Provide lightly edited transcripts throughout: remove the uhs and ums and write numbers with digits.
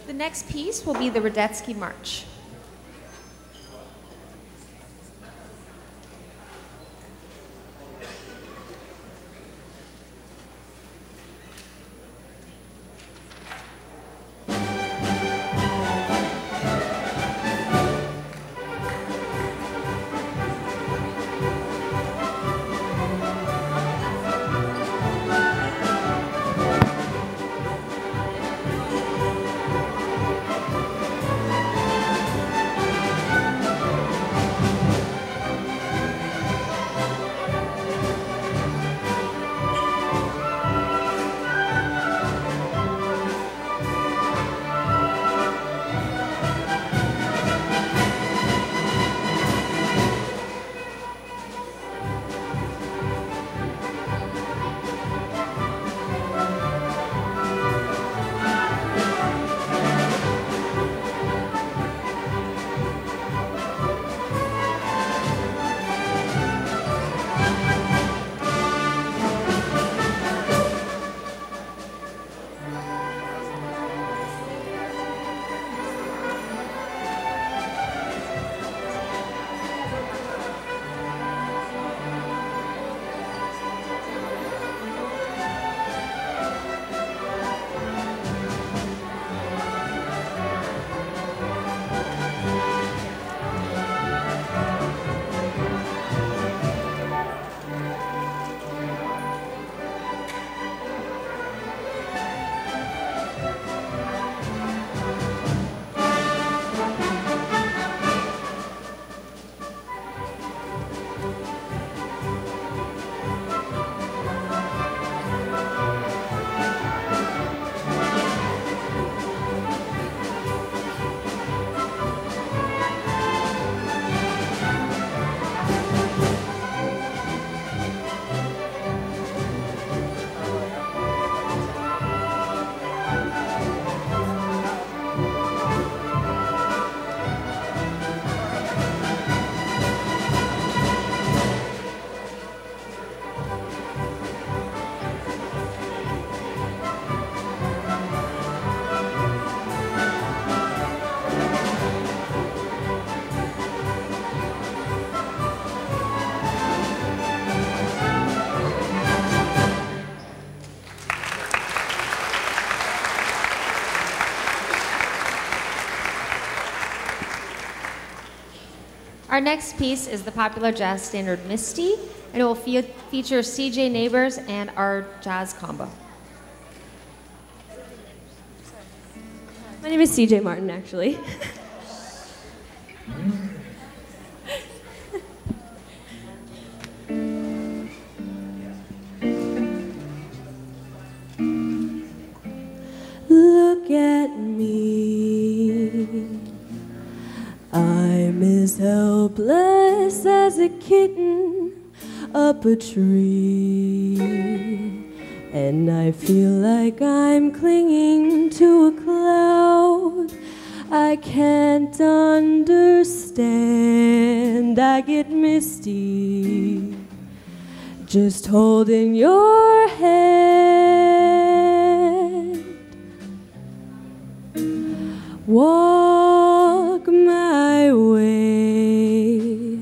The next piece will be the Radetzky March. Our next piece is the popular jazz standard Misty, and it will feature CJ Neighbors and our jazz combo. My name is CJ Martin, actually. Look at me. I'm as helpless as a kitten up a tree, and I feel like I'm clinging to a cloud I can't understand. I get misty just holding your hand. Walk my way,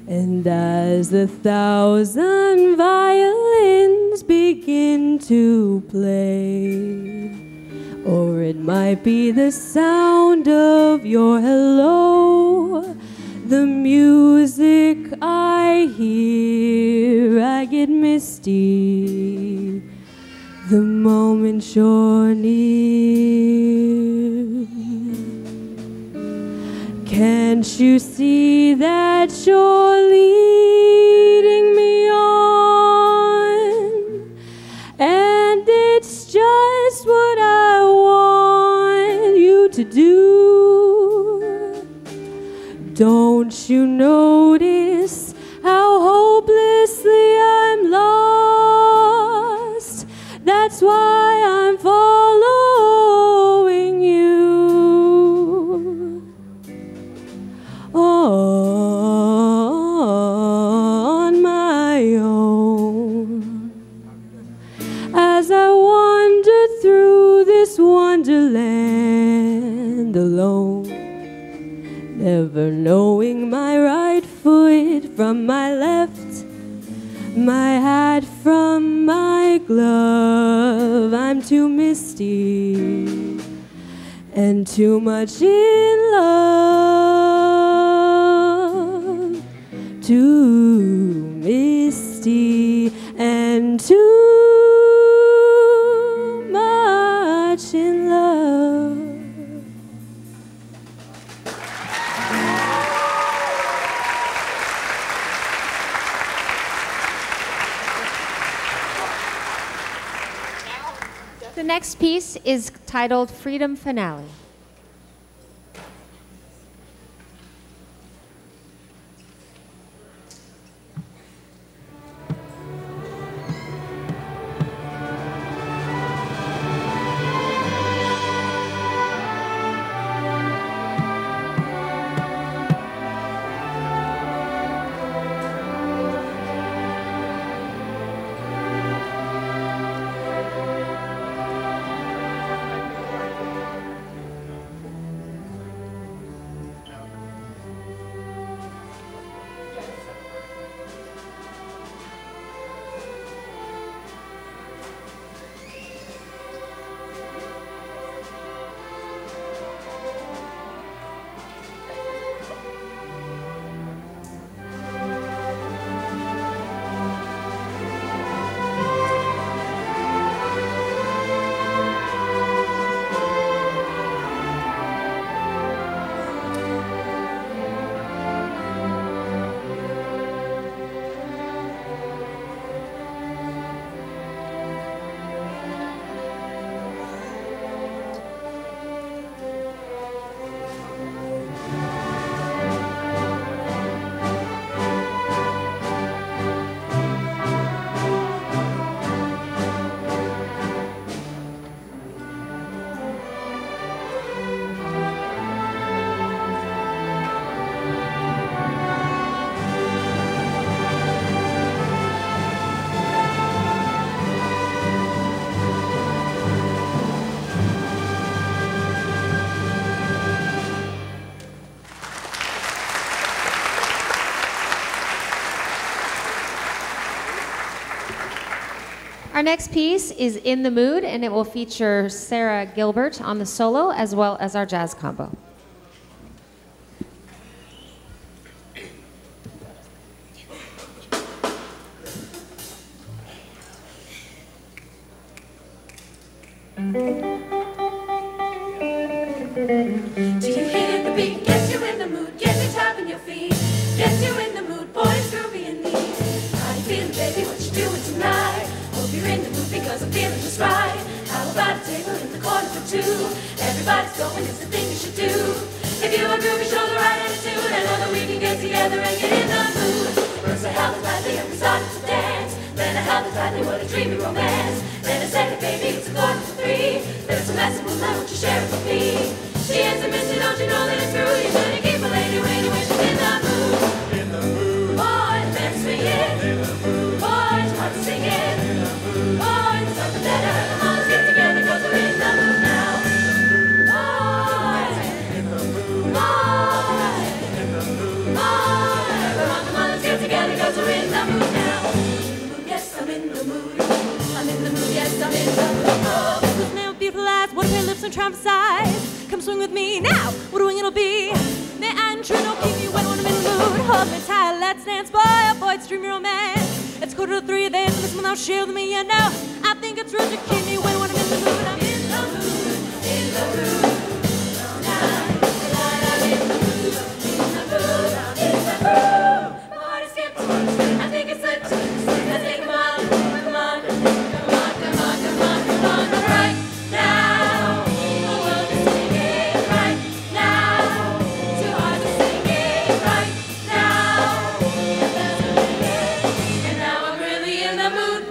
and as the thousand violins begin to play, or it might be the sound of your hello, the music I hear, I get misty the moment you're near. Can't you see that you're leading me on? And it's just what I want you to do. Don't you notice how hopelessly I'm lost? That's why I'm following you on my own. As I wander through this wonderland, never knowing my right foot from my left, my hat from my glove. I'm too misty and too much in love, too misty and too much in love. The next piece is titled Freedom Finale. Our next piece is In the Mood, and it will feature Sarah Gilbert on the solo as well as our jazz combo. Do you hear the beat? Gets you in the mood, gets you tapping your feet, gets you in the mood, boy, it's groovy and neat. How you feeling, baby? What you doing tonight? Hope you're in the mood because I'm feeling just right. How about a table in the corner for two? Everybody's going, it's the thing you should do. If you are groovy, show the right attitude. I know that we can get together and get in the mood. First I held it lightly and we started to dance. Then I held it tightly, what a dreamy romance. Then I said, hey, baby, it's a quarter to three. There's a mess of moonlight, won't you share it with me? She answered, Missy, don't you know that it's true? You shouldn't keep a lady waiting when she's in the mood. In the mood. Boys, better swing it. In the mood. Boys, hard to sing it. In the mood. Boys, something better. Come on, let's get together, cause we're in the mood now. Boys. In the mood. Boys. In the mood. Boys. Come on, let's get together, cause we're in the mood now. Yes, I'm in the mood. I'm in the mood, yes, I'm in the mood. Oh. With my beautiful eyes, what her lips and charm size. Come swing with me now, what a wing it'll be. Nay, I'm true, don't keep me wet when I'm in the mood. Hold me tight, let's dance, boy, oh boy, it's dreamy romance. It's quarter to three, there's this one I'll share with me, you know. I think it's rude to keep me wet when I'm in the mood. I'm in the mood, in the mood. Tonight, I'm in the mood, in the mood, in the mood. My heart is skipped, I think it's slipped. Let's take come on, come on, come on, come on, come on, come on. Right now, the world is singing right now. Too hard to sing it right now. And now I'm really in the mood.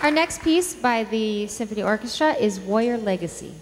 Our next piece by the Symphony Orchestra is Warrior Legacy.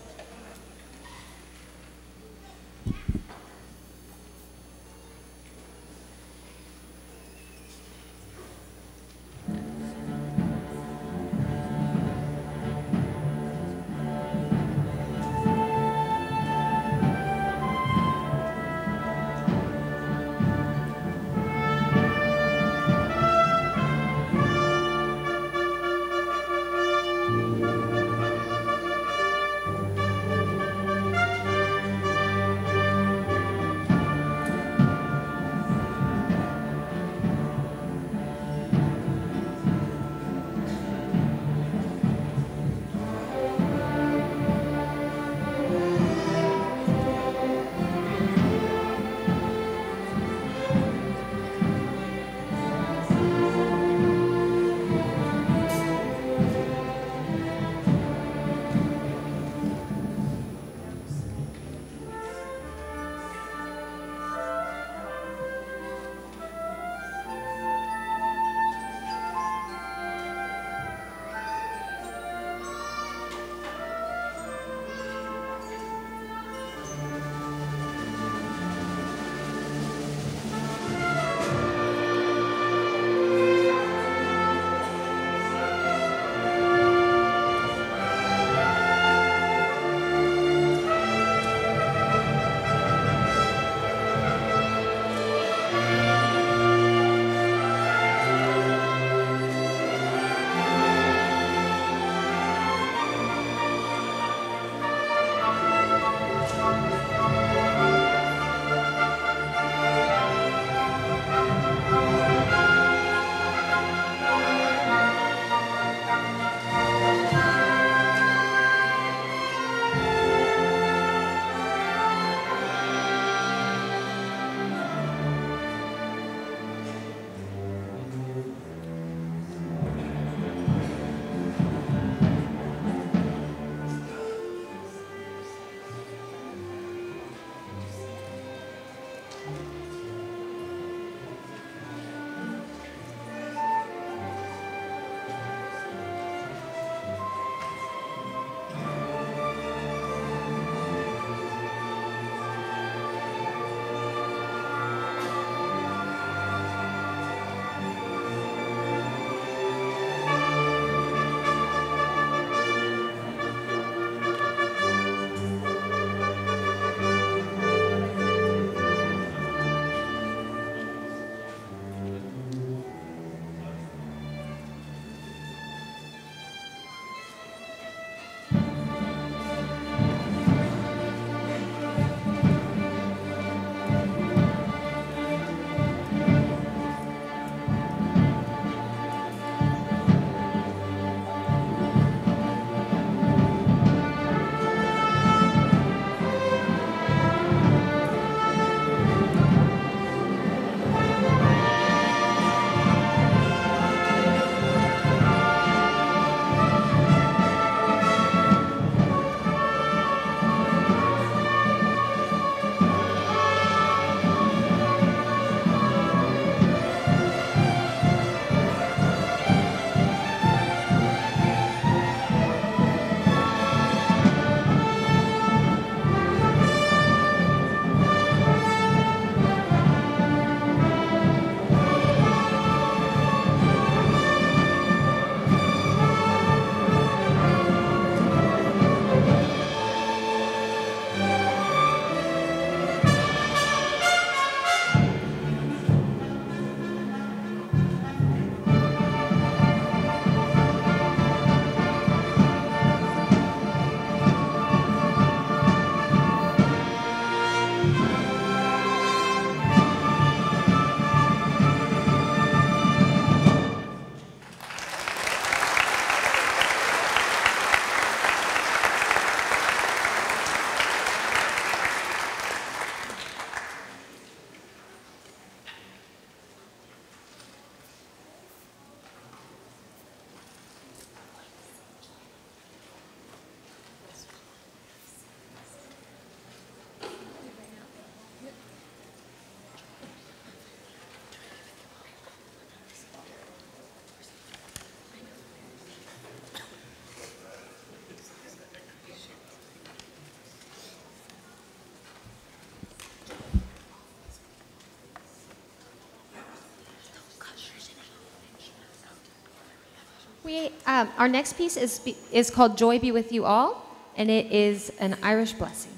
Our next piece is called Joy Be With You All, and it is an Irish blessing.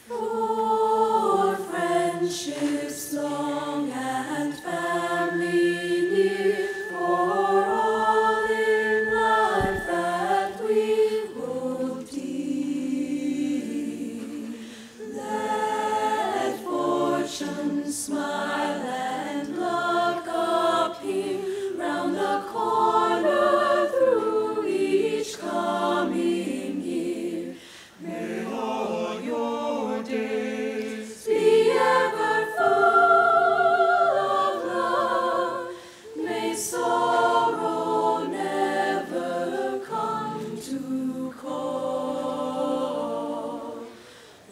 For friendships long and family near, for all in life that we hold dear, let fortune smile and luck appear round the corner through each coming year. May all your days be ever full of love. May sorrow never come to call.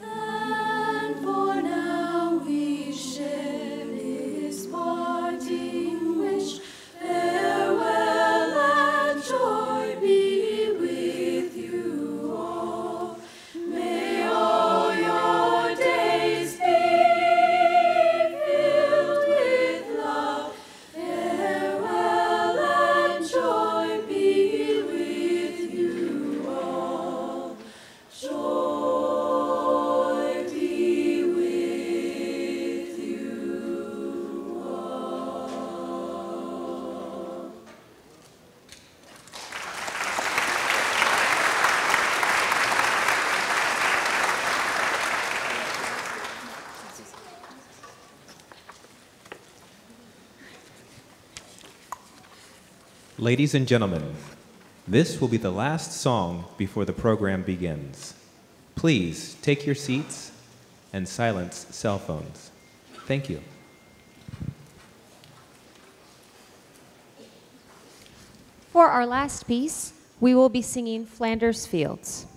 And for now we share this parting wish. Farewell and joy be with you all. May all your days be filled with love. Farewell and joy be with you all. Joy be with you all. Ladies and gentlemen, this will be the last song before the program begins. Please take your seats and silence cell phones. Thank you. For our last piece, we will be singing Flanders Fields.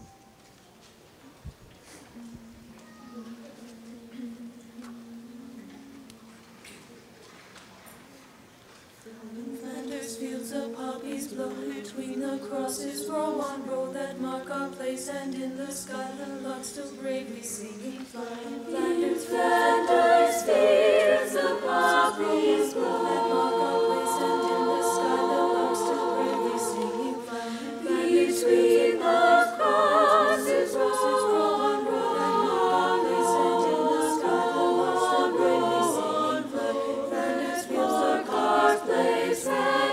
Flanders fields of poppies blow between the crosses, row on row that mark our place, and in the sky the lark still bravely singing, flying. Flanders fields of poppies blow that mark our place, and in the sky the lark still bravely singing, flying. Between the crosses, row on row that mark our place, and in the sky the lark still bravely singing, flying. Flanders fields of poppies place, and in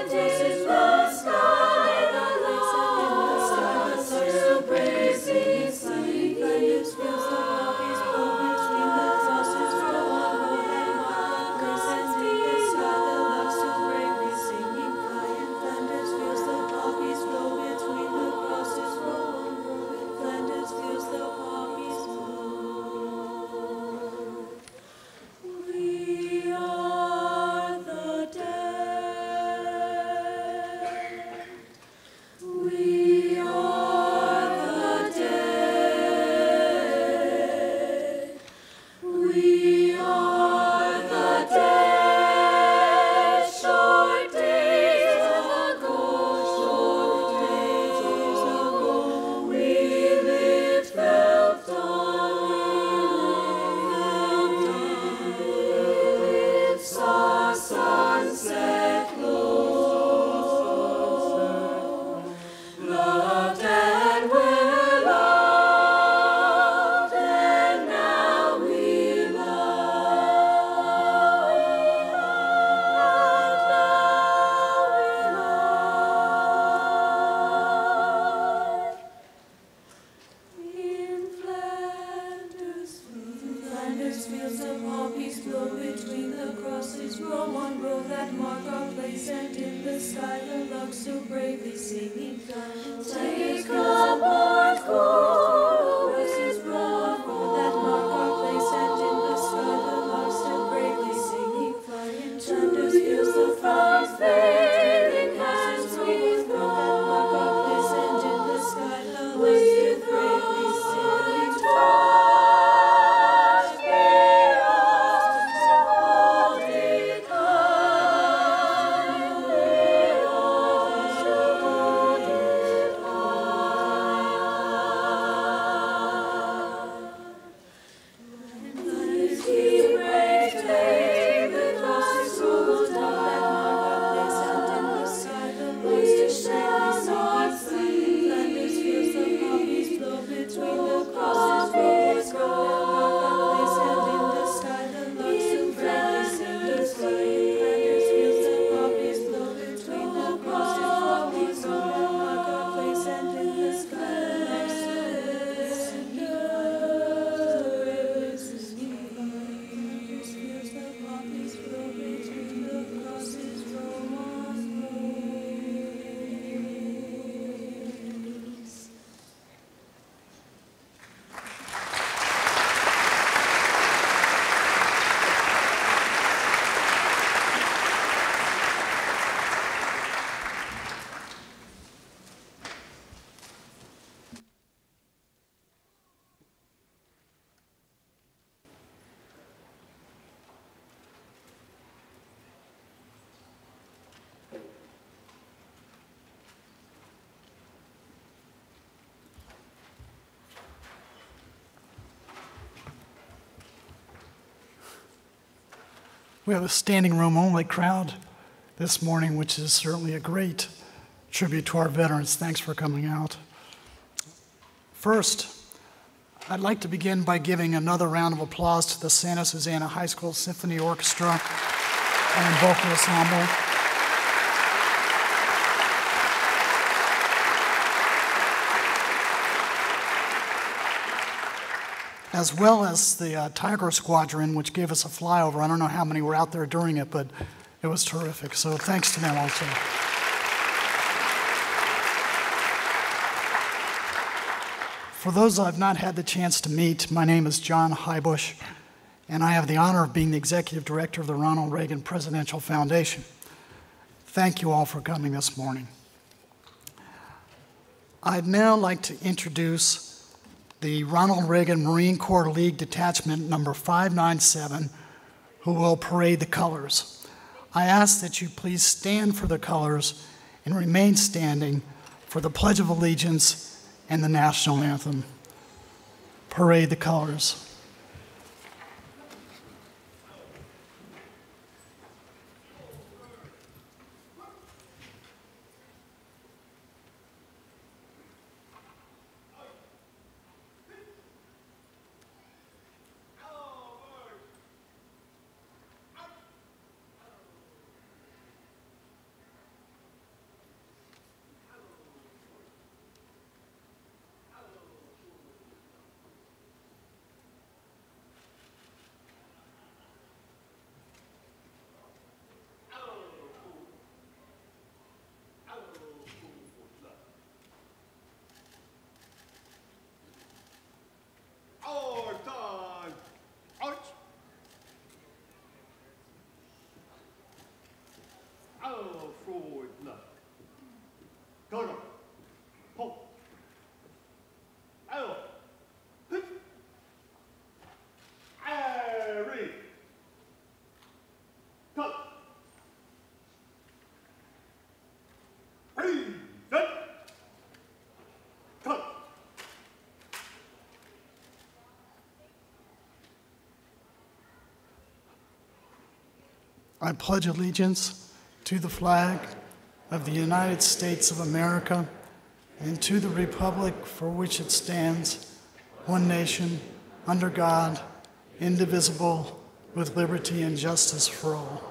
the sky the lark still bravely singing, flying. Flanders fields of poppies blow between the crosses, row on row that mark our place, and in the sky the lark still bravely singing, flying. Flanders fields the poppies blow between the crosses, row on row. Flanders fields the poppies blow. We are the dead. We are the dead. We are the dead. Short days ago, we lived, felt on, saw sunset glow, loved and were loved, and now we love, and in Flanders fields of poppies blow between the crosses, row on row that mark our place, and in the sky the lark still bravely singing, flying. Take up our chorus, row that mark our place, and in the sky the lark still bravely singing, flying. Flanders fields the frogs fading hands we throw that mark our place, and in the sky the lark still bravely singing, trust me, holy kind. We have a standing room only crowd this morning, which is certainly a great tribute to our veterans. Thanks for coming out. First, I'd like to begin by giving another round of applause to the Santa Susana High School Symphony Orchestra and Vocal Ensemble. As well as the Tiger Squadron, which gave us a flyover. I don't know how many were out there during it, but it was terrific. So thanks to them also. For those I've not had the chance to meet, my name is John Highbush, and I have the honor of being the Executive Director of the Ronald Reagan Presidential Foundation. Thank you all for coming this morning. I'd now like to introduce the Ronald Reagan Marine Corps League Detachment number 597, who will parade the colors. I ask that you please stand for the colors and remain standing for the Pledge of Allegiance and the National Anthem. Parade the colors. I pledge allegiance to the flag of the United States of America and to the republic for which it stands, one nation, under God, indivisible, with liberty and justice for all.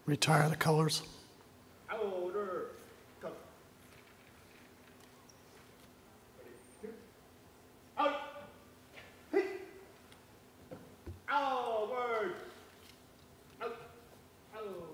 Retire the colors. Order. Out. Hey. Outward. Out. Out.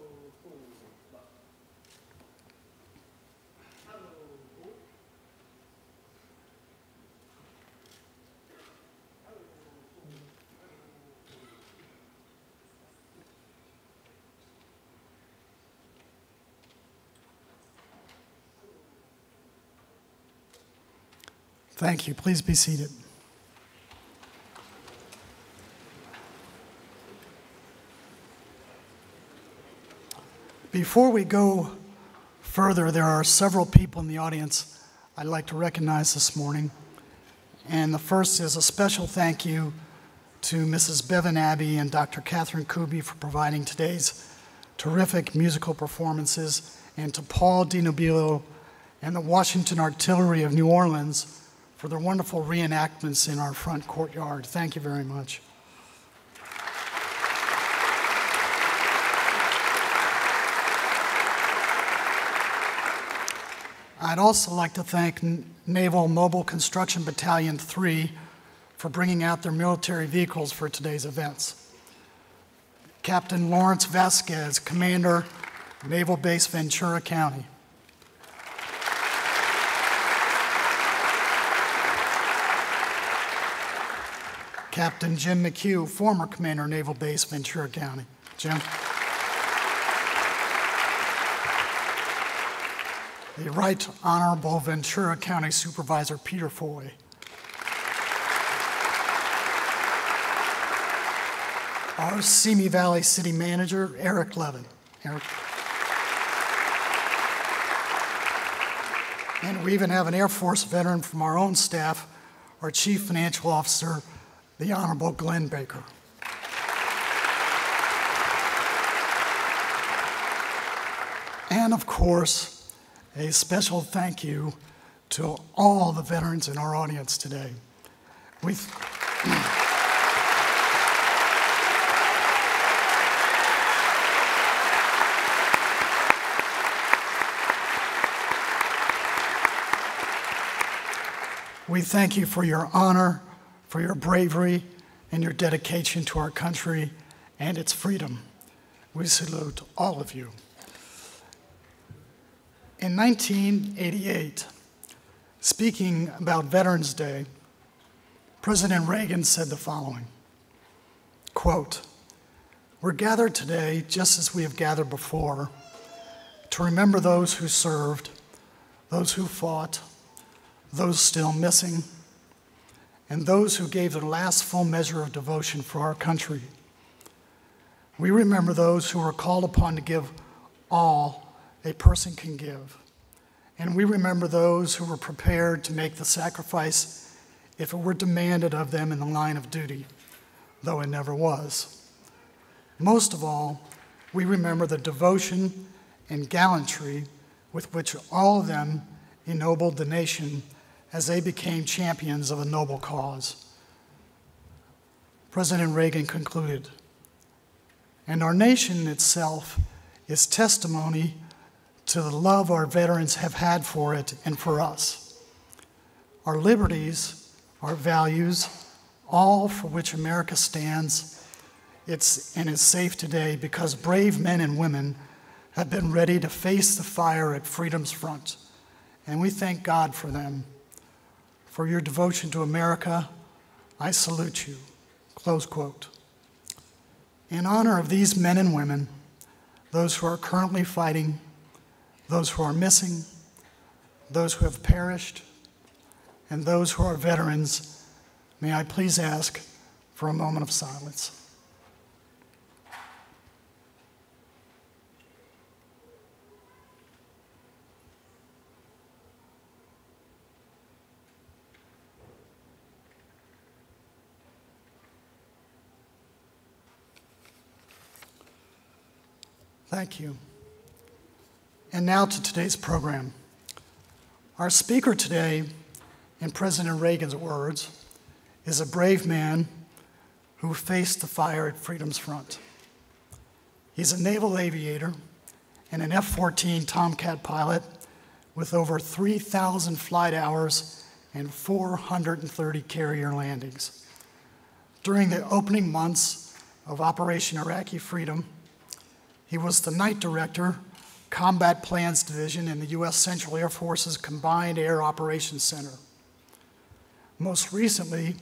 Thank you. Please be seated. Before we go further, there are several people in the audience I'd like to recognize this morning. And the first is a special thank you to Mrs. Bevan Abbey and Dr. Catherine Kuby for providing today's terrific musical performances, and to Paul DiNobilo and the Washington Artillery of New Orleans for their wonderful reenactments in our front courtyard. Thank you very much. I'd also like to thank Naval Mobile Construction Battalion 3 for bringing out their military vehicles for today's events. Captain Lawrence Vasquez, Commander, Naval Base Ventura County. Captain Jim McHugh, former Commander, Naval Base Ventura County. Jim. The Right Honorable Ventura County Supervisor Peter Foy. Our Simi Valley City Manager, Eric Levin. Eric. And we even have an Air Force veteran from our own staff, our Chief Financial Officer, the Honorable Glenn Baker. And of course, a special thank you to all the veterans in our audience today. We thank you for your honor, for your bravery, and your dedication to our country and its freedom. We salute all of you. In 1988, speaking about Veterans Day, President Reagan said the following, quote, "We're gathered today just as we have gathered before to remember those who served, those who fought, those still missing, and those who gave their last full measure of devotion for our country. We remember those who were called upon to give all a person can give. And we remember those who were prepared to make the sacrifice if it were demanded of them in the line of duty, though it never was. Most of all, we remember the devotion and gallantry with which all of them ennobled the nation as they became champions of a noble cause." President Reagan concluded, "And our nation itself is testimony to the love our veterans have had for it and for us. Our liberties, our values, all for which America stands, and is safe today because brave men and women have been ready to face the fire at freedom's front, and we thank God for them. For your devotion to America, I salute you." Close quote. In honor of these men and women, those who are currently fighting, those who are missing, those who have perished, and those who are veterans, may I please ask for a moment of silence. Thank you. And now to today's program. Our speaker today, in President Reagan's words, is a brave man who faced the fire at freedom's front. He's a naval aviator and an F-14 Tomcat pilot with over 3,000 flight hours and 430 carrier landings. During the opening months of Operation Iraqi Freedom, he was the Night Director, Combat Plans Division in the U.S. Central Air Force's Combined Air Operations Center. Most recently,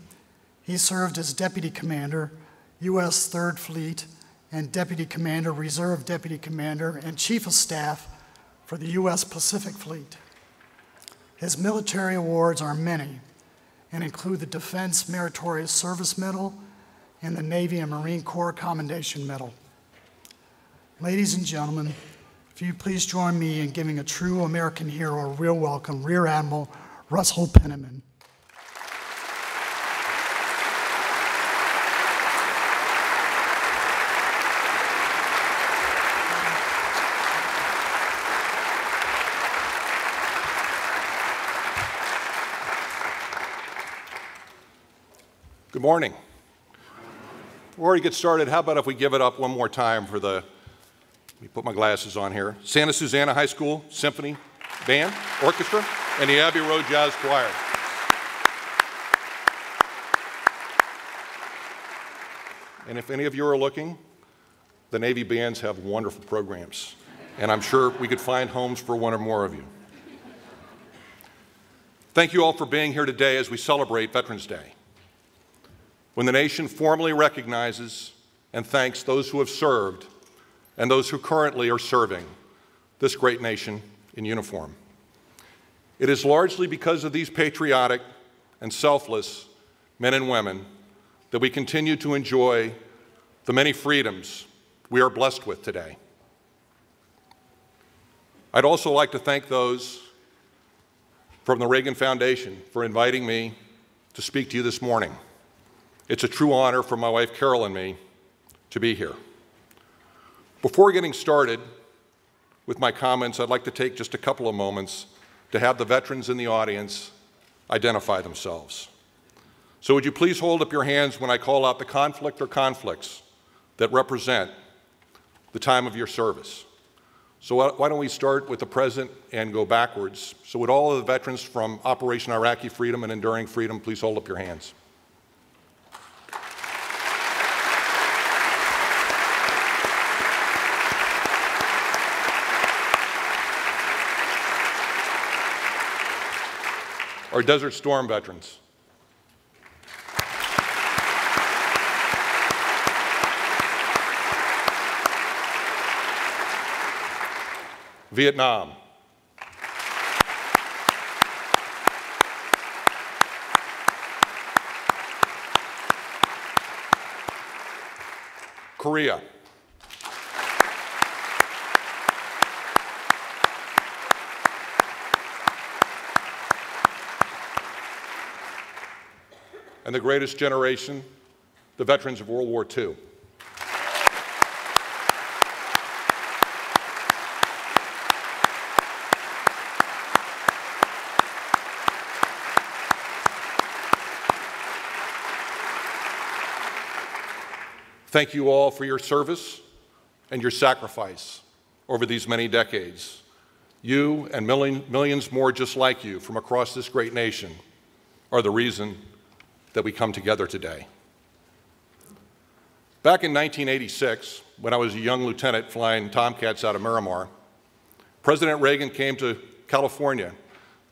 he served as Deputy Commander, U.S. 3rd Fleet, and Deputy Commander, Reserve Deputy Commander, and Chief of Staff for the U.S. Pacific Fleet. His military awards are many, and include the Defense Meritorious Service Medal and the Navy and Marine Corps Commendation Medal. Ladies and gentlemen, if you please join me in giving a true American hero a real welcome, Rear Admiral Russell Penniman. Good morning. Before we get started, how about if we give it up one more time for the, let me put my glasses on here, Santa Susana High School Symphony Band, Orchestra, and the Abbey Road Jazz Choir. And if any of you are looking, the Navy bands have wonderful programs, and I'm sure we could find homes for one or more of you. Thank you all for being here today as we celebrate Veterans Day, when the nation formally recognizes and thanks those who have served and those who currently are serving this great nation in uniform. It is largely because of these patriotic and selfless men and women that we continue to enjoy the many freedoms we are blessed with today. I'd also like to thank those from the Reagan Foundation for inviting me to speak to you this morning. It's a true honor for my wife Carol and me to be here. Before getting started with my comments, I'd like to take just a couple of moments to have the veterans in the audience identify themselves. So would you please hold up your hands when I call out the conflict or conflicts that represent the time of your service. So why don't we start with the present and go backwards. So would all of the veterans from Operation Iraqi Freedom and Enduring Freedom please hold up your hands. Our Desert Storm veterans. Vietnam. Korea. And the greatest generation, the veterans of World War II. Thank you all for your service and your sacrifice over these many decades. You and millions more just like you from across this great nation are the reason that we come together today. Back in 1986, when I was a young lieutenant flying Tomcats out of Miramar, President Reagan came to California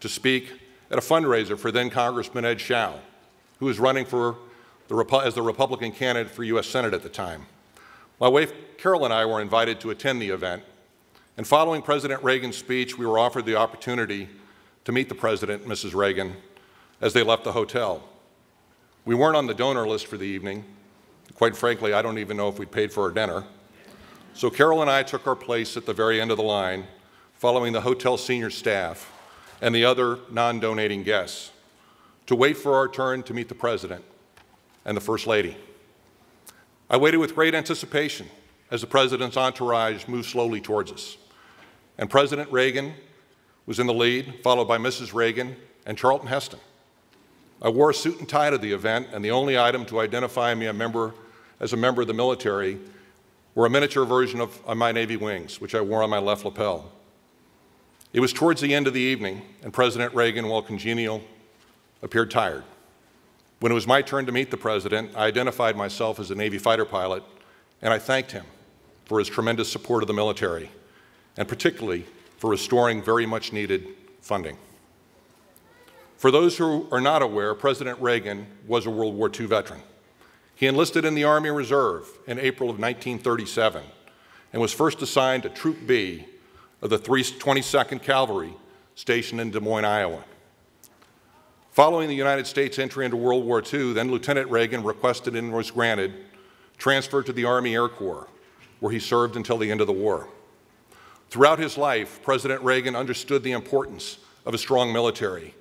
to speak at a fundraiser for then Congressman Ed Schau, who was running for as the Republican candidate for U.S. Senate at the time. My wife Carol and I were invited to attend the event, and following President Reagan's speech, we were offered the opportunity to meet the President and Mrs. Reagan as they left the hotel. We weren't on the donor list for the evening. Quite frankly, I don't even know if we'd paid for our dinner. So Carol and I took our place at the very end of the line, following the hotel senior staff and the other non-donating guests, to wait for our turn to meet the President and the First Lady. I waited with great anticipation as the President's entourage moved slowly towards us. And President Reagan was in the lead, followed by Mrs. Reagan and Charlton Heston. I wore a suit and tie to the event, and the only item to identify me as a member of the military were a miniature version of my Navy wings, which I wore on my left lapel. It was towards the end of the evening, and President Reagan, while congenial, appeared tired. When it was my turn to meet the President, I identified myself as a Navy fighter pilot, and I thanked him for his tremendous support of the military, and particularly for restoring very much needed funding. For those who are not aware, President Reagan was a World War II veteran. He enlisted in the Army Reserve in April of 1937 and was first assigned to Troop B of the 22nd Cavalry stationed in Des Moines, Iowa. Following the United States entry into World War II, then Lieutenant Reagan requested and was granted transfer to the Army Air Corps, where he served until the end of the war. Throughout his life, President Reagan understood the importance of a strong military.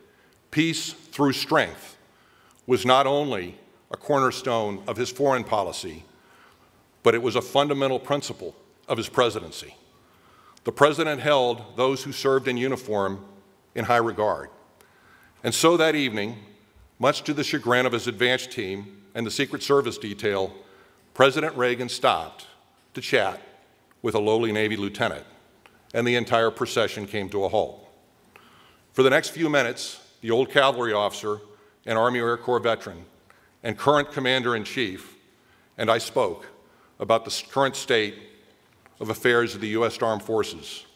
Peace through strength was not only a cornerstone of his foreign policy, but it was a fundamental principle of his presidency. The president held those who served in uniform in high regard. And so that evening, much to the chagrin of his advance team and the Secret Service detail, President Reagan stopped to chat with a lowly Navy lieutenant, and the entire procession came to a halt. For the next few minutes, the old cavalry officer and Army Air Corps veteran and current Commander-in-Chief and I spoke about the current state of affairs of the U.S. Armed Forces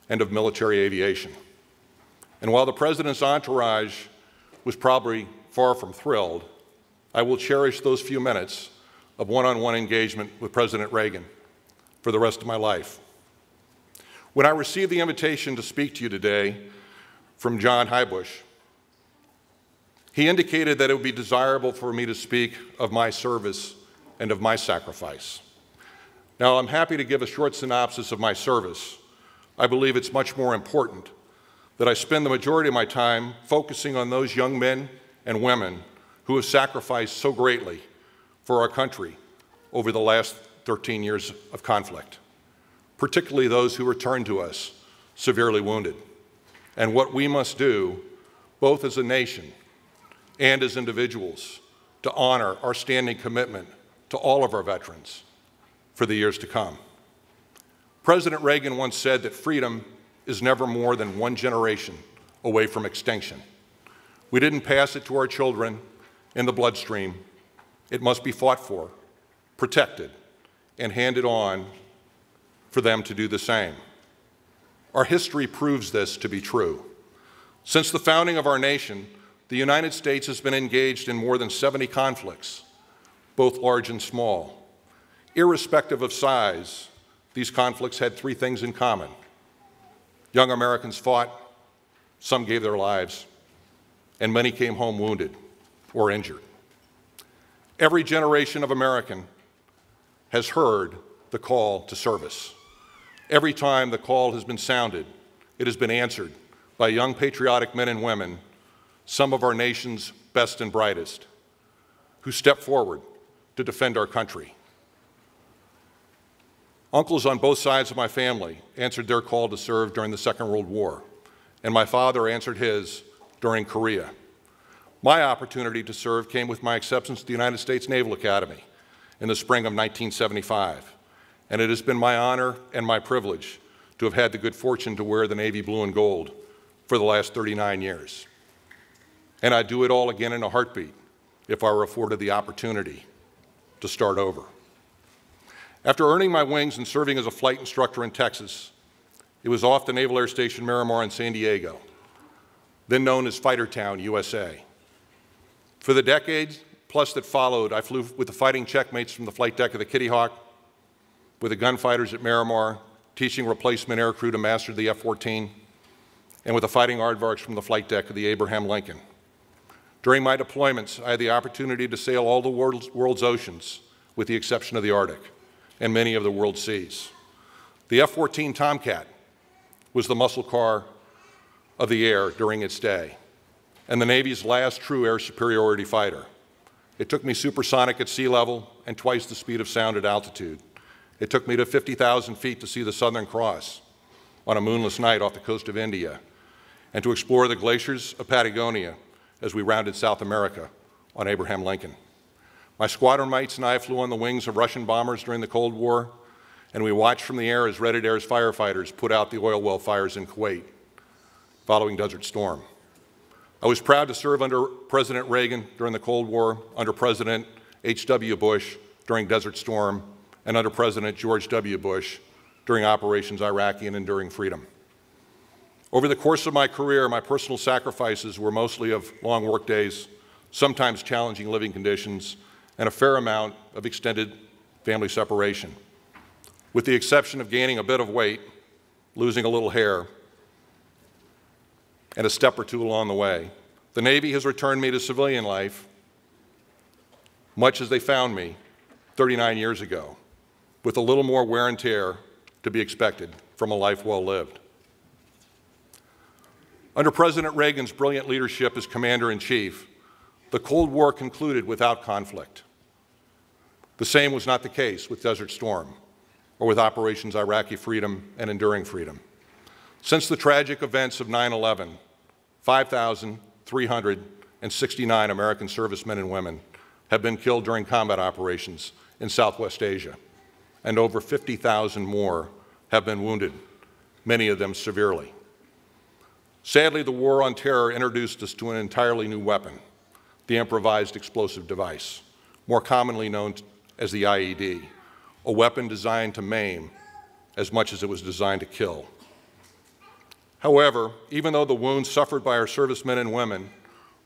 and of military aviation. And while the President's entourage was probably far from thrilled, I will cherish those few minutes of one-on-one engagement with President Reagan for the rest of my life. When I received the invitation to speak to you today from John Hybush, he indicated that it would be desirable for me to speak of my service and of my sacrifice. Now, I'm happy to give a short synopsis of my service. I believe it's much more important that I spend the majority of my time focusing on those young men and women who have sacrificed so greatly for our country over the last 13 years of conflict, particularly those who returned to us severely wounded, and what we must do, both as a nation and as individuals, to honor our standing commitment to all of our veterans for the years to come. President Reagan once said that freedom is never more than one generation away from extinction. We didn't pass it to our children in the bloodstream. It must be fought for, protected, and handed on for them to do the same. Our history proves this to be true. Since the founding of our nation, the United States has been engaged in more than 70 conflicts, both large and small. Irrespective of size, these conflicts had three things in common. Young Americans fought, some gave their lives, and many came home wounded or injured. Every generation of American has heard the call to service. Every time the call has been sounded, it has been answered by young patriotic men and women, some of our nation's best and brightest, who step forward to defend our country. Uncles on both sides of my family answered their call to serve during the Second World War, and my father answered his during Korea. My opportunity to serve came with my acceptance to the United States Naval Academy in the spring of 1975, and it has been my honor and my privilege to have had the good fortune to wear the Navy blue and gold for the last 39 years. And I'd do it all again in a heartbeat if I were afforded the opportunity to start over. After earning my wings and serving as a flight instructor in Texas, it was off to Naval Air Station Miramar in San Diego, then known as Fightertown, USA. For the decades plus that followed, I flew with the fighting checkmates from the flight deck of the Kitty Hawk, with the gunfighters at Miramar, teaching replacement aircrew to master the F-14, and with the fighting aardvarks from the flight deck of the Abraham Lincoln. During my deployments, I had the opportunity to sail all the world's oceans, with the exception of the Arctic, and many of the world's seas. The F-14 Tomcat was the muscle car of the air during its day, and the Navy's last true air superiority fighter. It took me supersonic at sea level and twice the speed of sound at altitude. It took me to 50,000 feet to see the Southern Cross on a moonless night off the coast of India, and to explore the glaciers of Patagonia as we rounded South America on Abraham Lincoln. My squadron mates and I flew on the wings of Russian bombers during the Cold War, and we watched from the air as Red Adair's firefighters put out the oil well fires in Kuwait following Desert Storm. I was proud to serve under President Reagan during the Cold War, under President H.W. Bush during Desert Storm, and under President George W. Bush during Operations Iraqi and Enduring Freedom. Over the course of my career, my personal sacrifices were mostly of long work days, sometimes challenging living conditions, and a fair amount of extended family separation. With the exception of gaining a bit of weight, losing a little hair, and a step or two along the way, The Navy has returned me to civilian life, much as they found me 39 years ago, with a little more wear and tear to be expected from a life well lived. Under President Reagan's brilliant leadership as Commander-in-Chief, the Cold War concluded without conflict. The same was not the case with Desert Storm or with Operations Iraqi Freedom and Enduring Freedom. Since the tragic events of 9/11, 5,369 American servicemen and women have been killed during combat operations in Southwest Asia, and over 50,000 more have been wounded, many of them severely. Sadly, the war on terror introduced us to an entirely new weapon, the improvised explosive device, more commonly known as the IED, a weapon designed to maim as much as it was designed to kill. However, even though the wounds suffered by our servicemen and women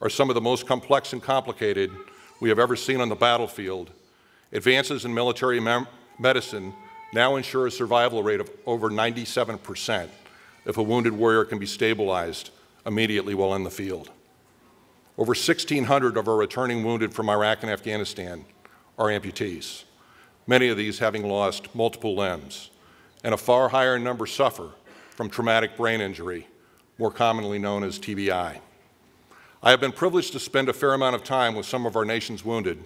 are some of the most complex and complicated we have ever seen on the battlefield, advances in military medicine now ensure a survival rate of over 97% if a wounded warrior can be stabilized immediately while in the field. Over 1,600 of our returning wounded from Iraq and Afghanistan are amputees, many of these having lost multiple limbs, and a far higher number suffer from traumatic brain injury, more commonly known as TBI. I have been privileged to spend a fair amount of time with some of our nation's wounded,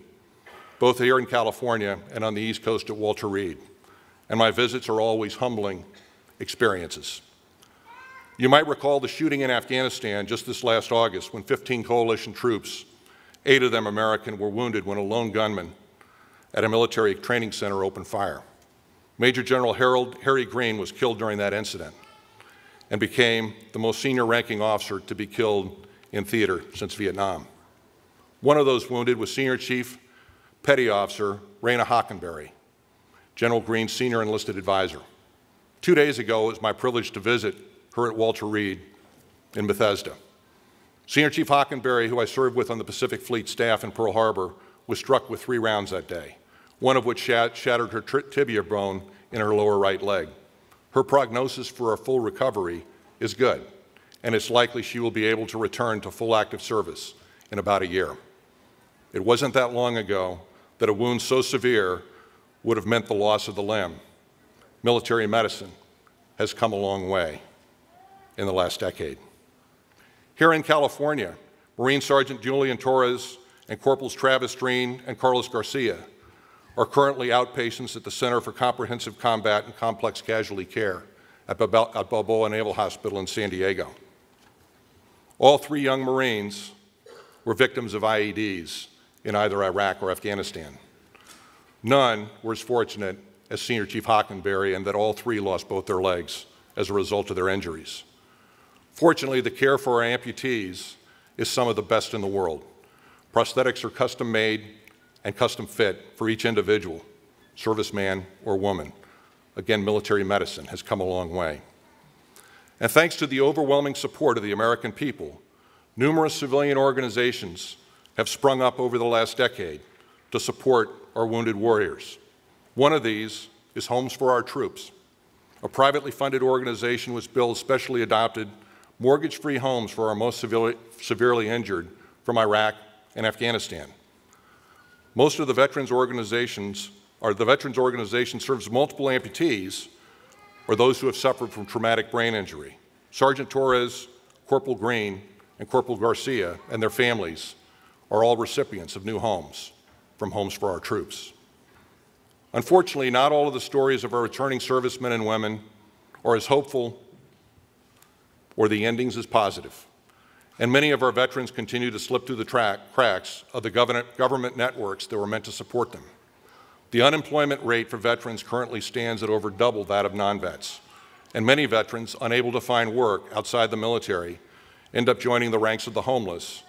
both here in California and on the East Coast at Walter Reed, and my visits are always humbling experiences. You might recall the shooting in Afghanistan just this last August when 15 coalition troops, 8 of them American, were wounded when a lone gunman at a military training center opened fire. Major General Harry Green was killed during that incident and became the most senior ranking officer to be killed in theater since Vietnam. One of those wounded was Senior Chief Petty Officer Raina Hockenberry, General Green's senior enlisted advisor. 2 days ago, it was my privilege to visit her at Walter Reed in Bethesda. Senior Chief Hockenberry, who I served with on the Pacific Fleet staff in Pearl Harbor, was struck with 3 rounds that day, one of which shattered her tibia bone in her lower right leg. Her prognosis for a full recovery is good, and it's likely she will be able to return to full active service in about a year. It wasn't that long ago that a wound so severe would have meant the loss of the limb. Military medicine has come a long way in the last decade. Here in California, Marine Sergeant Julian Torres and Corporals Travis Dreen and Carlos Garcia are currently outpatients at the Center for Comprehensive Combat and Complex Casualty Care at Balboa Naval Hospital in San Diego. All 3 young Marines were victims of IEDs in either Iraq or Afghanistan. None were as fortunate as Senior Chief Hockenberry, and that all 3 lost both their legs as a result of their injuries. Fortunately, the care for our amputees is some of the best in the world. Prosthetics are custom made and custom fit for each individual, serviceman or woman. Again, military medicine has come a long way. And thanks to the overwhelming support of the American people, numerous civilian organizations have sprung up over the last decade to support our wounded warriors. One of these is Homes for Our Troops. A privately funded organization was built specially adopted mortgage-free homes for our most severely injured from Iraq and Afghanistan. Most of the Veterans Organization serves multiple amputees or those who have suffered from traumatic brain injury. Sergeant Torres, Corporal Green, and Corporal Garcia and their families are all recipients of new homes from Homes for Our Troops. Unfortunately, not all of the stories of our returning servicemen and women are as hopeful or the endings as positive. And many of our veterans continue to slip through the cracks of the government networks that were meant to support them. The unemployment rate for veterans currently stands at over double that of non-vets, and many veterans, unable to find work outside the military, end up joining the ranks of the homeless,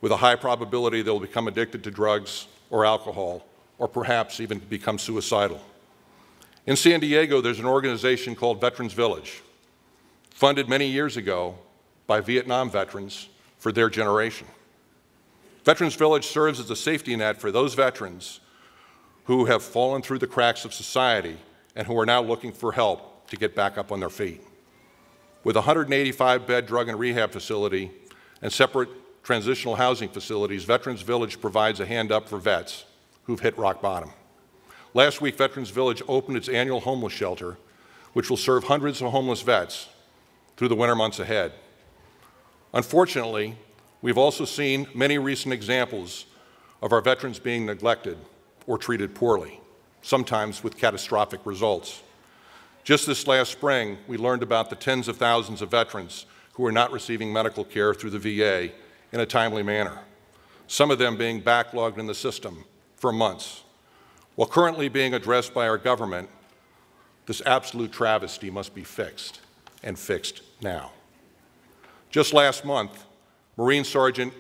with a high probability they'll become addicted to drugs or alcohol, or perhaps even become suicidal. In San Diego, there's an organization called Veterans Village, funded many years ago by Vietnam veterans for their generation. Veterans Village serves as a safety net for those veterans who have fallen through the cracks of society and who are now looking for help to get back up on their feet. With a 185-bed drug and rehab facility and separate transitional housing facilities, Veterans Village provides a hand up for vets who've hit rock bottom. Last week, Veterans Village opened its annual homeless shelter, which will serve hundreds of homeless vets through the winter months ahead. Unfortunately, we've also seen many recent examples of our veterans being neglected or treated poorly, sometimes with catastrophic results. Just this last spring, we learned about the tens of thousands of veterans who are not receiving medical care through the VA in a timely manner, some of them being backlogged in the system for months. While currently being addressed by our government, this absolute travesty must be fixed, and fixed now. Just last month, Marine Sergeant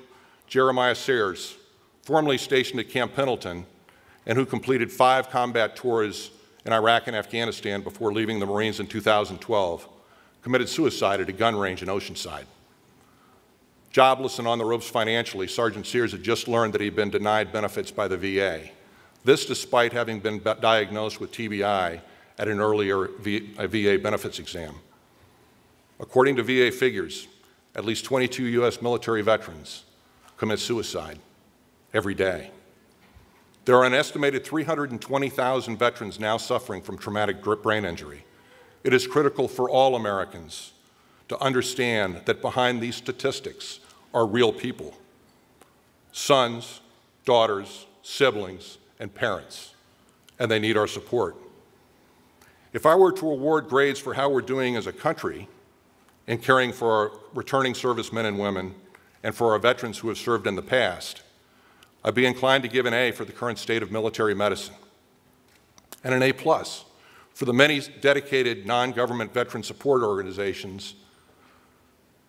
Jeremiah Sayers, formerly stationed at Camp Pendleton and who completed 5 combat tours in Iraq and Afghanistan before leaving the Marines in 2012, committed suicide at a gun range in Oceanside. Jobless and on the ropes financially, Sergeant Sears had just learned that he'd been denied benefits by the VA. This despite having been diagnosed with TBI at an earlier VA benefits exam. According to VA figures, at least 22 U.S. military veterans commit suicide every day. There are an estimated 320,000 veterans now suffering from traumatic brain injury. It is critical for all Americans to understand that behind these statistics are real people, sons, daughters, siblings, and parents, and they need our support. If I were to award grades for how we're doing as a country in caring for our returning servicemen and women and for our veterans who have served in the past, I'd be inclined to give an A for the current state of military medicine, and an A+ for the many dedicated non-government veteran support organizations,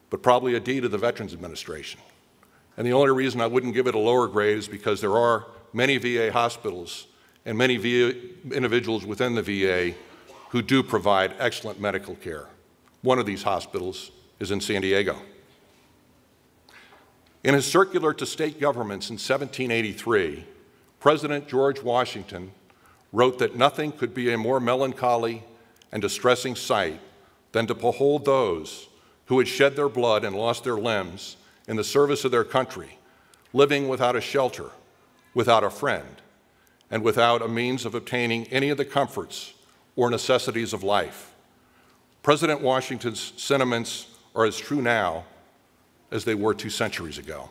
but probably a D to the Veterans Administration. And the only reason I wouldn't give it a lower grade is because there are many VA hospitals and many individuals within the VA who do provide excellent medical care. One of these hospitals is in San Diego. In his circular to state governments in 1783, President George Washington wrote that nothing could be a more melancholy and distressing sight than to behold those who had shed their blood and lost their limbs in the service of their country, living without a shelter, without a friend, and without a means of obtaining any of the comforts or necessities of life. President Washington's sentiments are as true now as they were 2 centuries ago.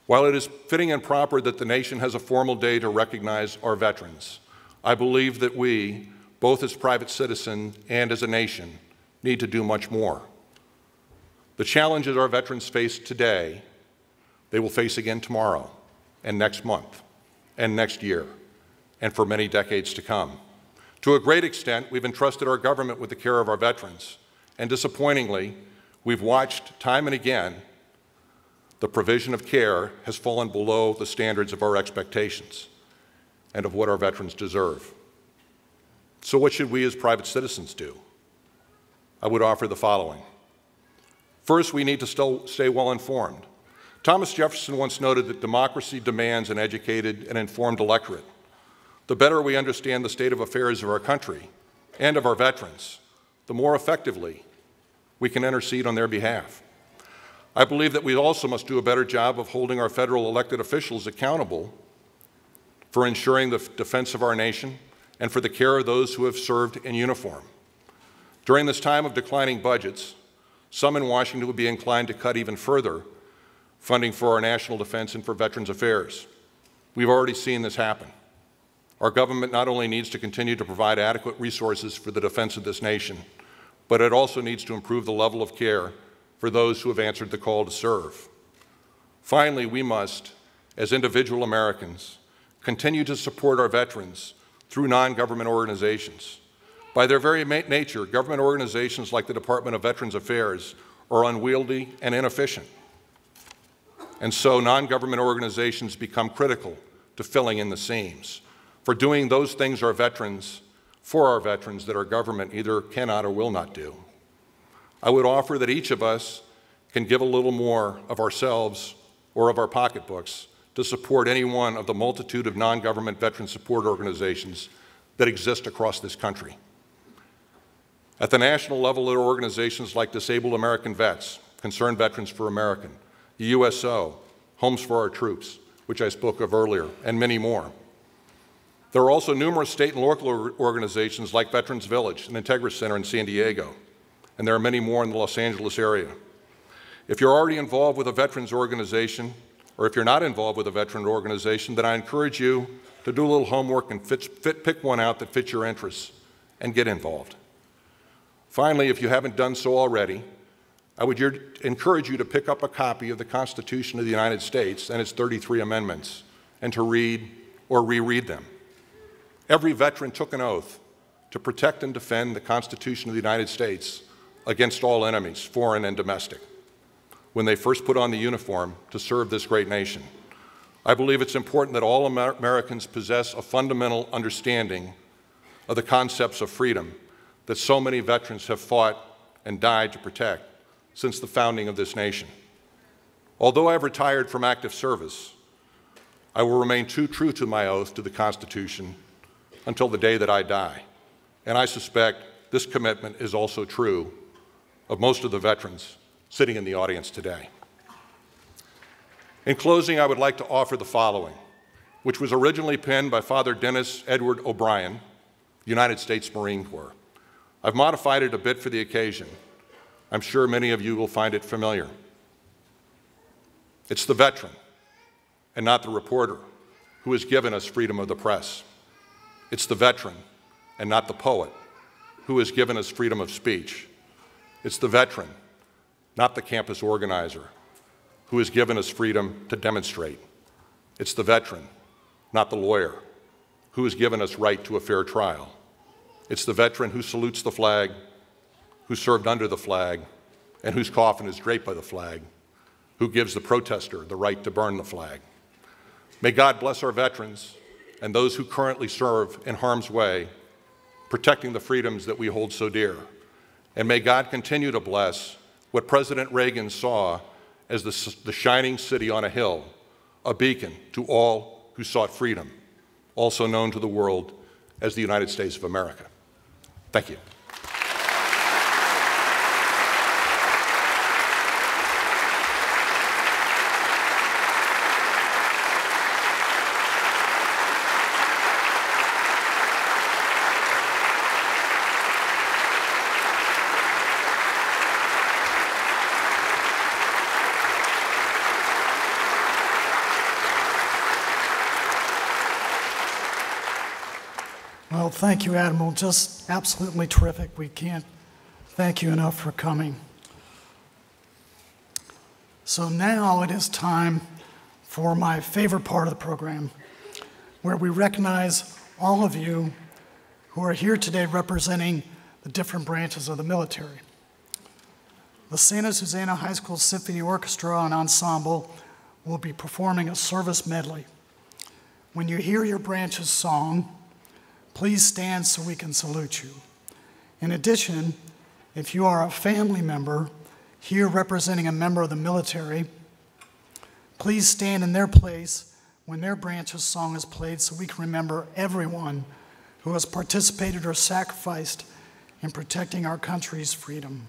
While it is fitting and proper that the nation has a formal day to recognize our veterans, I believe that we, both as private citizens and as a nation, need to do much more. The challenges our veterans face today, they will face again tomorrow, and next month, and next year, and for many decades to come. To a great extent, we've entrusted our government with the care of our veterans, and disappointingly, we've watched time and again the provision of care has fallen below the standards of our expectations and of what our veterans deserve. So what should we as private citizens do? I would offer the following. First, we need to stay well informed. Thomas Jefferson once noted that democracy demands an educated and informed electorate. The better we understand the state of affairs of our country and of our veterans, the more effectively we can intercede on their behalf. I believe that we also must do a better job of holding our federal elected officials accountable for ensuring the defense of our nation and for the care of those who have served in uniform. During this time of declining budgets, some in Washington would be inclined to cut even further funding for our national defense and for Veterans Affairs. We've already seen this happen. Our government not only needs to continue to provide adequate resources for the defense of this nation, but it also needs to improve the level of care for those who have answered the call to serve. Finally, we must, as individual Americans, continue to support our veterans through non-government organizations. By their very nature, government organizations like the Department of Veterans Affairs are unwieldy and inefficient. And so non-government organizations become critical to filling in the seams, for doing those things for our veterans that our government either cannot or will not do. I would offer that each of us can give a little more of ourselves or of our pocketbooks to support any one of the multitude of non-government veteran support organizations that exist across this country. At the national level, there are organizations like Disabled American Vets, Concerned Veterans for America, the USO, Homes for Our Troops, which I spoke of earlier, and many more. There are also numerous state and local organizations like Veterans Village and Integra Center in San Diego, and there are many more in the Los Angeles area. If you're already involved with a veterans organization, or if you're not involved with a veteran organization, then I encourage you to do a little homework and pick one out that fits your interests and get involved. Finally, if you haven't done so already, I would encourage you to pick up a copy of the Constitution of the United States and its 33 amendments and to read or reread them. Every veteran took an oath to protect and defend the Constitution of the United States against all enemies, foreign and domestic, when they first put on the uniform to serve this great nation. I believe it's important that all Americans possess a fundamental understanding of the concepts of freedom that so many veterans have fought and died to protect since the founding of this nation. Although I have retired from active service, I will remain true to my oath to the Constitution until the day that I die. And I suspect this commitment is also true of most of the veterans sitting in the audience today. In closing, I would like to offer the following, which was originally penned by Father Dennis Edward O'Brien, United States Marine Corps. I've modified it a bit for the occasion. I'm sure many of you will find it familiar. It's the veteran, and not the reporter, who has given us freedom of the press. It's the veteran, and not the poet, who has given us freedom of speech. It's the veteran, not the campus organizer, who has given us freedom to demonstrate. It's the veteran, not the lawyer, who has given us right to a fair trial. It's the veteran who salutes the flag, who served under the flag, and whose coffin is draped by the flag, who gives the protester the right to burn the flag. May God bless our veterans and those who currently serve in harm's way, protecting the freedoms that we hold so dear. And may God continue to bless what President Reagan saw as the shining city on a hill, a beacon to all who sought freedom, also known to the world as the United States of America. Thank you. Well, thank you, Admiral. Just absolutely terrific. We can't thank you enough for coming. So now it is time for my favorite part of the program, where we recognize all of you who are here today representing the different branches of the military. The Santa Susana High School Symphony Orchestra and Ensemble will be performing a service medley. When you hear your branch's song, please stand so we can salute you. In addition, if you are a family member here representing a member of the military, please stand in their place when their branch's song is played so we can remember everyone who has participated or sacrificed in protecting our country's freedom.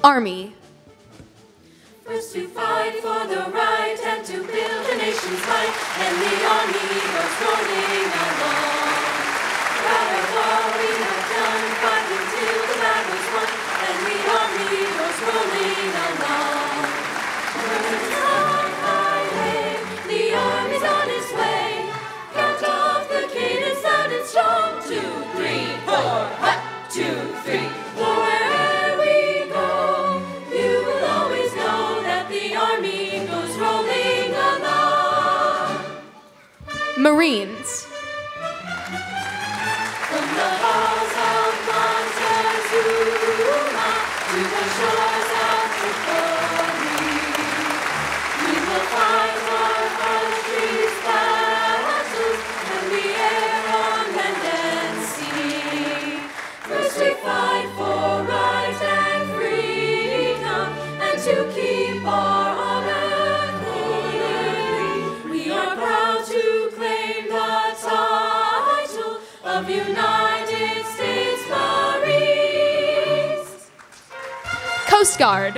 Army. First to fight for the right and to build the nation's might, and the army goes rolling along. Proud of all we have done, fighting till the battle's won, and the army goes rolling along. Curtains high, high, hey, the army's on its way. Count off the cadence loud and strong. 2, 3, 4, hut, 2, 3, 4. Marines. From the of United States Marines. Coast Guard.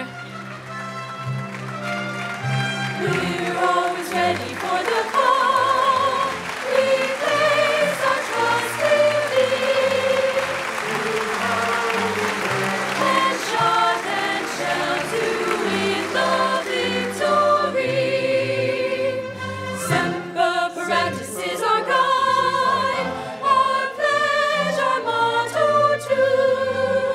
We're always ready for the call. We place our trust in thee. And shot and shall to win the victory. Semper Paratus is our guide, our pledge, our motto true.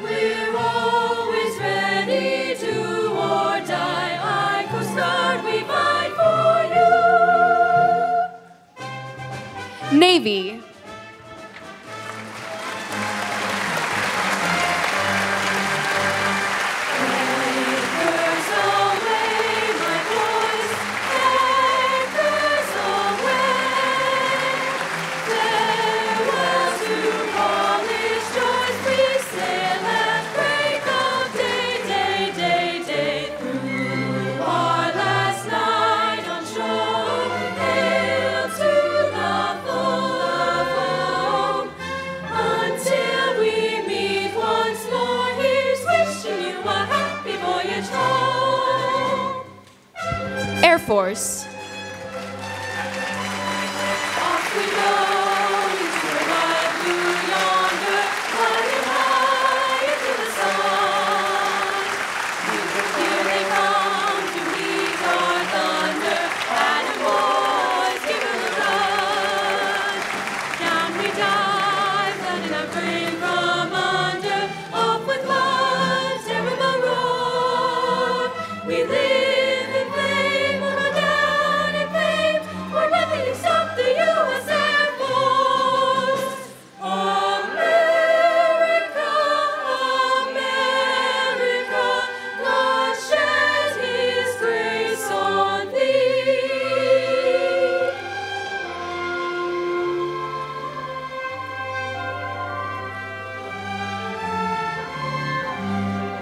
We're always ready to or die. I Coast Guard, we fight for you. Navy. Anchors away, my boys, anchors away. Farewell to polished joys, we sail at break of day, day, day, day. Through our last night on shore, hail to the full of home. Until we meet once more, here's wishing you a happy voyage home. Air Force. Off we go into the wide blue yonder, flying high into the sun. Here they come to meet our thunder, and boys, give her the run. Down we dive, letting our brain from under, up with one terrible roar. We live in flame, we'll go down in fame, for nothing except the U.S. Air Force. America, America, God shed His grace on thee.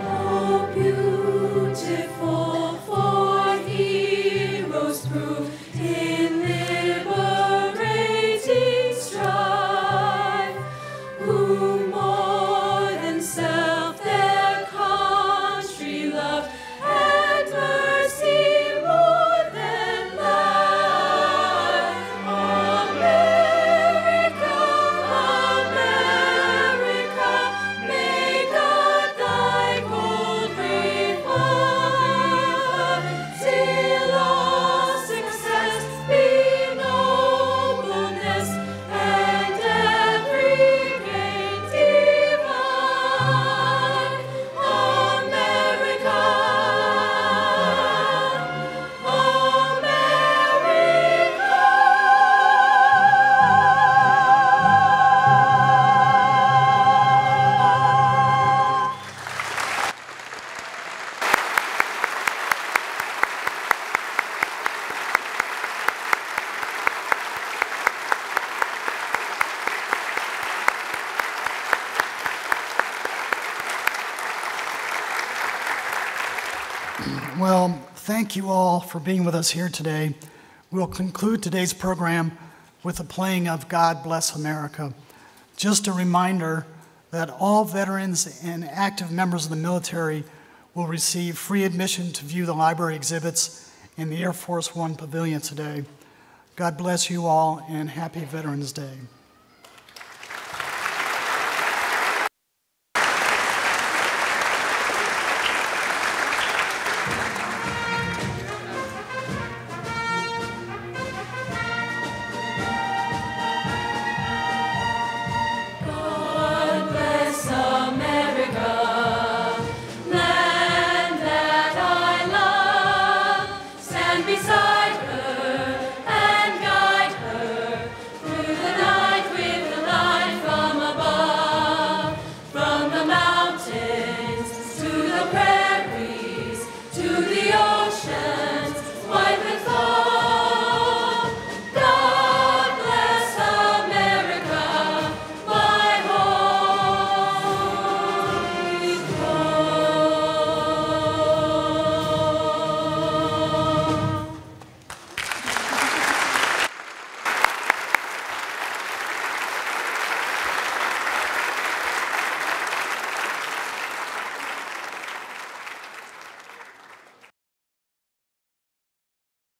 Oh, beautiful for heroes proved in liberating strife, who more than self their country loved, and mercy more than life. America, America, may God thy cold revive, till all success be nobleness, and every gain divine. America, America. Well, thank you all for being with us here today. We'll conclude today's program with the playing of God Bless America. Just a reminder that all veterans and active members of the military will receive free admission to view the library exhibits in the Air Force One Pavilion today. God bless you all, and happy Veterans Day.